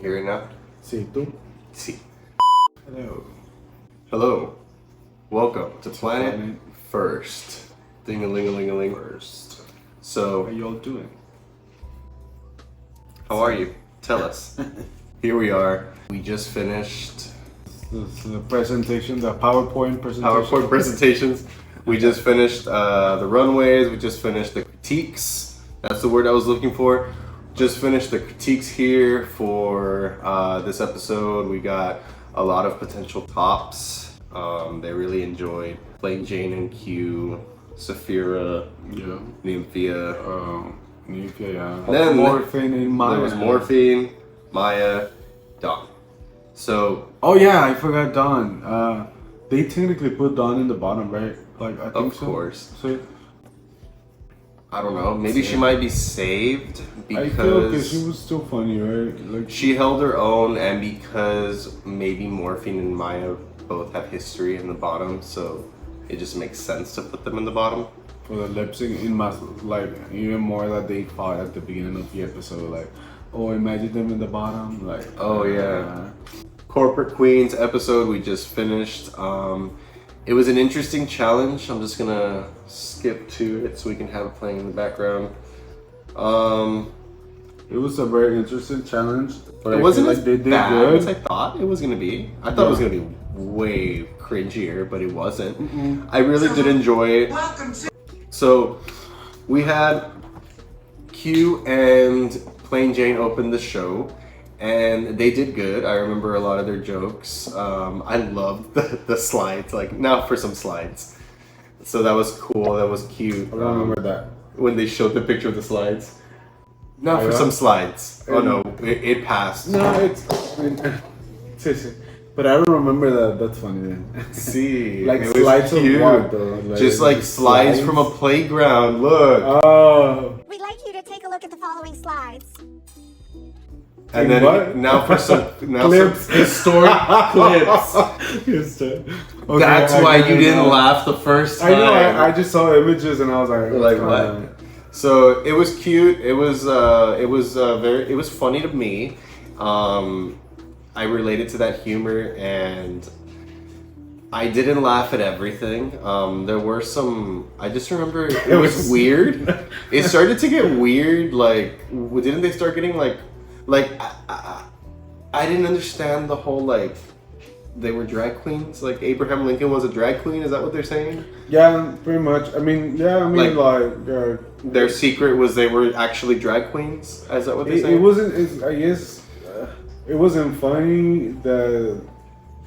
hear it now? Sí, tú. Sí. Hello. Hello. Welcome to Planet First. Ding-a-ling-a-ling-a-ling. First. So, How y'all doing? how are you? Tell us. Here we are. We just finished The presentation, the PowerPoint presentation. PowerPoint presentations. We just finished the runways. We just finished the critiques. That's the word I was looking for. Just finished the critiques here for this episode. We got a lot of potential tops. They really enjoyed Plain Jane and Q, Saphira, Yeah. Nymphia. Nymphia, yeah. Then Morphine in Maya. There was Morphine, Maya, Dawn. So, Oh yeah, I forgot Dawn. They technically put Dawn in the bottom, right? Like I think of so. course, So I don't know. Maybe she might be saved I feel because she was still funny, right? Like she held her own, and because maybe Morphine and Maya both have history in the bottom, so it just makes sense to put them in the bottom. for the lip sync, it must like even more that they fought at the beginning of the episode. Like, oh, imagine them in the bottom. Like, Oh yeah. Corporate Queens episode we just finished. It was an interesting challenge. I'm just gonna skip to it so we can have it playing in the background. It was a very interesting challenge, but It I wasn't feel as like they did bad as I good. thought it was gonna be. I thought it was gonna be way cringier, but it wasn't. I really did enjoy it. So we had Q and Plain Jane open the show, and they did good. I remember a lot of their jokes. I loved the slides. Like, now for some slides. So that was cool. That was cute. I don't remember that. When they showed the picture of the slides. Now for yeah? some slides. Oh no, it passed. No, it's. I mean, seriously. But I don't remember that. That's funny then. See, Like it was slides of cute. what though? Like, Just like slides from a playground. Look. Oh. We'd like you to take a look at the following slides. And then what? now for some Clips. some historic clips. Okay, That's why you didn't laugh the first I time. know. I just saw images and I was like, Like what? So it was cute. It was it was funny to me. I related to that humor, and I didn't laugh at everything. There were some. I just remember it was weird. It started to get weird. Like, didn't they start getting like I didn't understand the whole like they were drag queens. Like Abraham Lincoln was a drag queen. Is that what they're saying? Yeah, pretty much. I mean, Their secret was they were actually drag queens. Is that what they're saying? it wasn't. I guess it wasn't funny that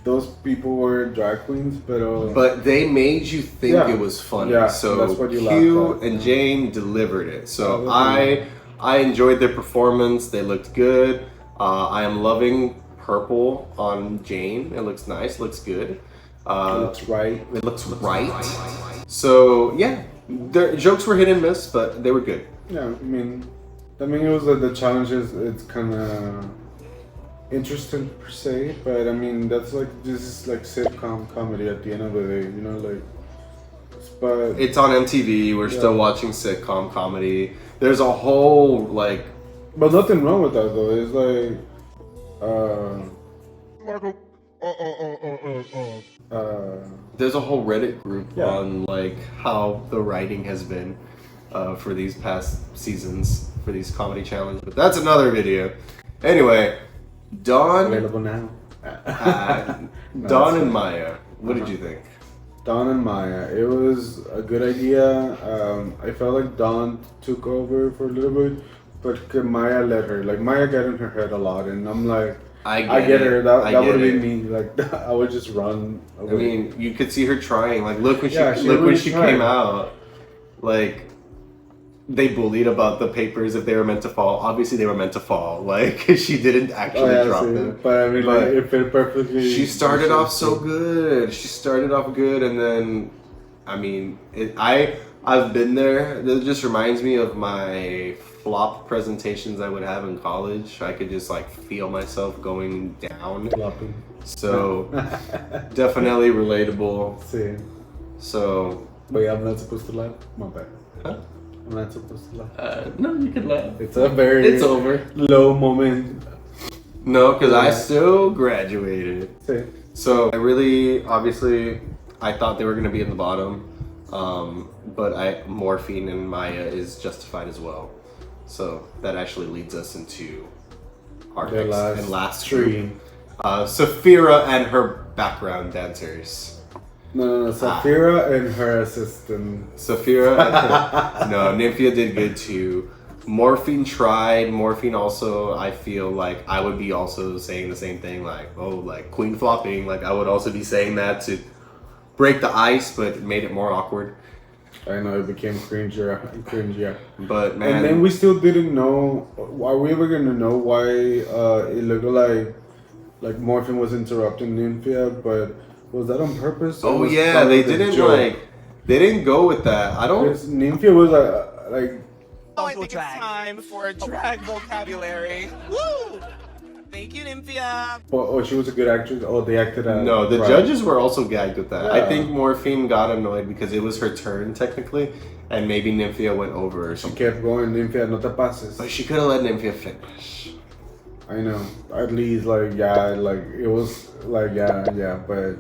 those people were drag queens, But they made you think Yeah. it was funny. Yeah, So that's what you Q laughed at, and yeah. Jane delivered it. So Yeah, I enjoyed their performance. They looked good. I am loving purple on Jane. It looks nice. Looks good. that's right. It looks right. So yeah, their jokes were hit and miss, but they were good. Yeah, I mean, it was the challenges. It's kind of interesting per se, but I mean, that's like this is like sitcom comedy at the end of the day, you know, like. But It's on MTV. We're still watching sitcom comedy. There's a whole like. but nothing wrong with that though. It's like, There's a whole Reddit group Yeah. on like how the writing has been for these past seasons for these comedy challenges, but that's another video. Anyway, Dawn, available now. Dawn and Maya. What did you think? Dawn and Maya. It was a good idea. I felt like Dawn took over for a little bit, but Maya let her. Like Maya got in her head a lot, and I'm like, I get her. That would be me. Like I would just run away. I mean, you could see her trying. Like, look when Yeah, she she look when really she tried. came out. Like, they bullied about the papers if they were meant to fall. Obviously, they were meant to fall. Like, she didn't actually drop them. But I mean, But like, it fit perfectly. She started off so good. She started off good, and then, I mean, I've been there. It just reminds me of my flop presentations I would have in college. I could just like feel myself going down. Flopping. So definitely relatable. See. So. Wait, I'm not supposed to laugh. My bad. Huh? I'm not supposed to laugh. No, you can laugh. It's a very. It's over. Low moment. No, because I still graduated. Same. So obviously, I thought they were going to be in the bottom. But Morphine and Maya is justified as well. So that actually leads us into our next last three. Saphira and her background dancers. No, Saphira and her assistant. Saphira and no, Nymphia did good too. Morphine tried. Morphine also, I feel like I would be also saying the same thing, like, oh, like queen flopping. Like I would also be saying that to break the ice, but it made it more awkward. I know, it became cringier. But man, and then we still didn't know. Are we ever gonna know why it looked like Morphine was interrupting Nymphia? But was that on purpose? Oh yeah, they didn't go with that. I don't. Nymphia was like. I think it's time for a drag vocabulary. Woo! Thank you, Nymphia. Oh, she was a good actress. Oh, they acted out. No, the judges were also gagged with that. Yeah. I think Morphine got annoyed because it was her turn technically, and maybe Nymphia went over or something. She kept going, Nymphia, no te pases. But she could have let Nymphia finish. I know. At least, it was but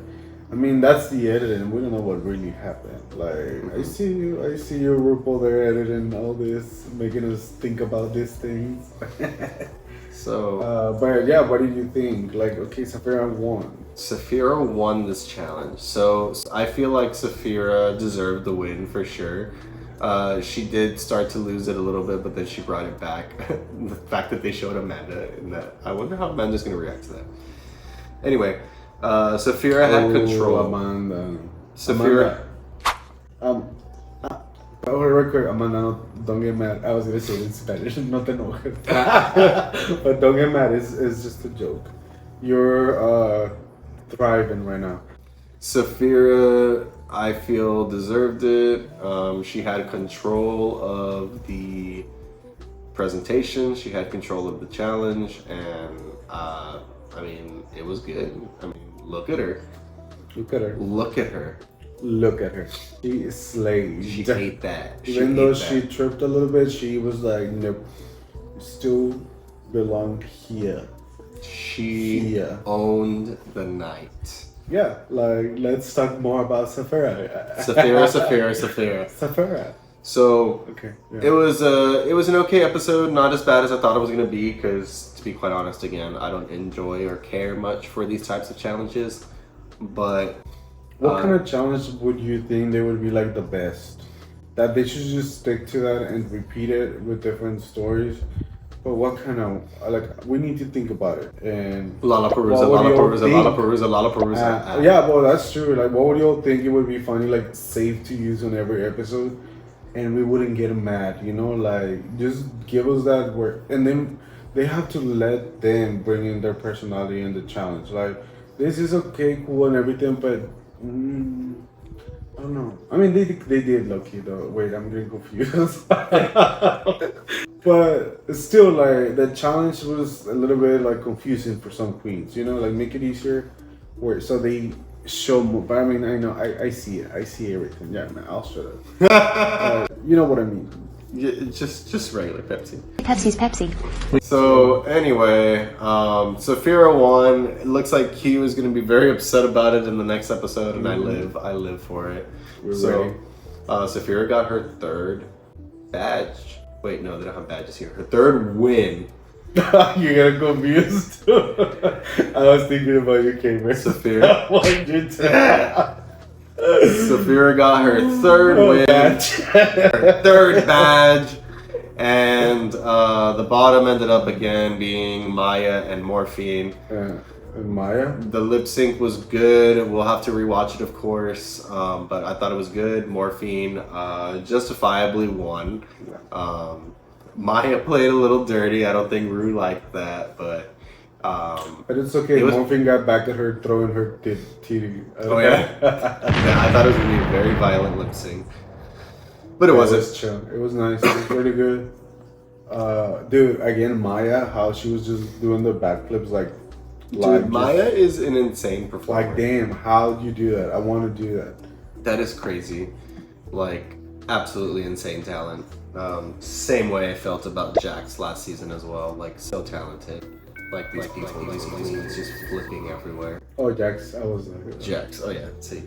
I mean, that's the editing. We don't know what really happened. I see you, RuPaul there editing all this, making us think about these things. So, but yeah, what did you think? Okay, Saphira won. Saphira won this challenge. So I feel like Saphira deserved the win for sure. She did start to lose it a little bit, but then she brought it back. The fact that they showed Amanda in that, I wonder how Amanda's gonna react to that. Anyway, Saphira had control. Amanda. Saphira. Record, Amanda, don't get mad. I was gonna say it in Spanish, no te enojes. But don't get mad, it's just a joke. You're thriving right now. Saphira, I feel, deserved it. She had control of the presentation, she had control of the challenge, and I mean, it was good. I mean, look at her. Look at her. Look at her. Look at her. She slayed. She ate that. Even though she tripped a little bit, she was like, nope. Still belonged here. She owned the night. Yeah, let's talk more about Saphira. Saphira. So okay, yeah. It was an okay episode, not as bad as I thought it was gonna be. Because to be quite honest, again, I don't enjoy or care much for these types of challenges. But what kind of challenge would you think they would be the best? That they should just stick to that and repeat it with different stories. But what kind of we need to think about it and Lollapalooza. Yeah, well that's true. What would you all think it would be funny, safe to use on every episode, and we wouldn't get mad, just give us that word, and then they have to let them bring in their personality in the challenge. This is okay, cool, and everything, but I don't know. I mean, they did low-key though. Wait, I'm getting confused. But still, the challenge was a little bit confusing for some queens. Make it easier, so they show more. But I mean, I know, I see it. I see everything. Yeah, man, I'll shut up. You know what I mean? Yeah, just regular Pepsi. Pepsi's Pepsi. So anyway, Saphira won. It looks like Q is going to be very upset about it in the next episode, and I live for it. We're ready. Saphira got her third badge. Wait, no, they don't have badges here. Her third win. You got confused. I was thinking about your camera. Saphira. Saphira Saphira got her third win. Her third badge. And the bottom ended up again being Maya and Morphine. And Maya? The lip sync was good. We'll have to rewatch it, of course. But I thought it was good. Morphine justifiably won. Maya played a little dirty. I don't think Ru liked that, but it's okay. Morphine got back at her, throwing her titty. Oh yeah? Yeah, I thought it was gonna be a very violent lip sync, but it wasn't. It was chill. It was nice. It was pretty good. Dude, again, Maya, how she was just doing the backflips Dude, Maya is an insane performer. Damn, how'd you do that? I want to do that. That is crazy. Absolutely insane talent. Same way I felt about Jax last season as well. So talented. Like these people, these queens just flipping everywhere. Oh, Jax, I was like... Jax, oh yeah, see.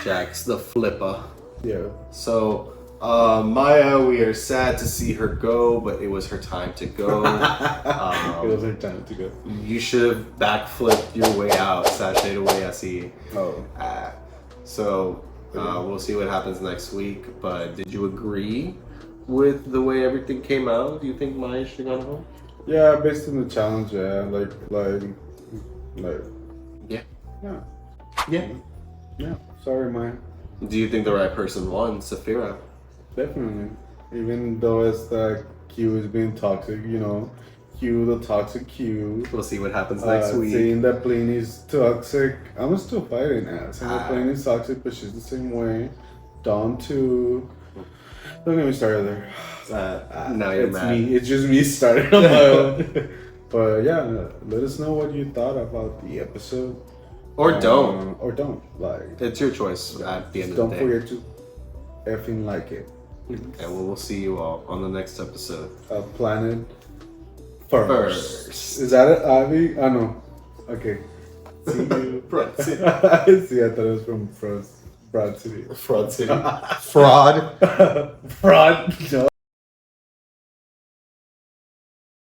Jax, the flipper. Yeah. So, Maya, we are sad to see her go, but it was her time to go. It was her time to go. You should have backflipped your way out, sashayed away, I see. Oh. So, we'll see what happens next week, but did you agree with the way everything came out? Do you think Maya should have gone home? Yeah, based on the challenge, yeah. Like. Yeah. Yeah. Yeah. Yeah. Sorry, Maya. Do you think the right person won, Saphira? Definitely. Even though it's that Q is being toxic, you know. Q, the toxic Q. We'll see what happens next week. Saying that Plainy's toxic. I'm still fighting that. Saying that Plainy's toxic, but she's the same way. Dawn too. Don't get me started there. Now you're mad. Me. It's just me starting on my own. But yeah, let us know what you thought about the episode. Or don't. Or don't. Like, it's your choice at the end of the day. Don't forget to effing like it. And we'll see you all on the next episode. Planet First. Is that it, Abby? Oh no. Okay. See you. Broad City. See, I thought it was from Broad City. Fraud City. Fraud. Fraud. No.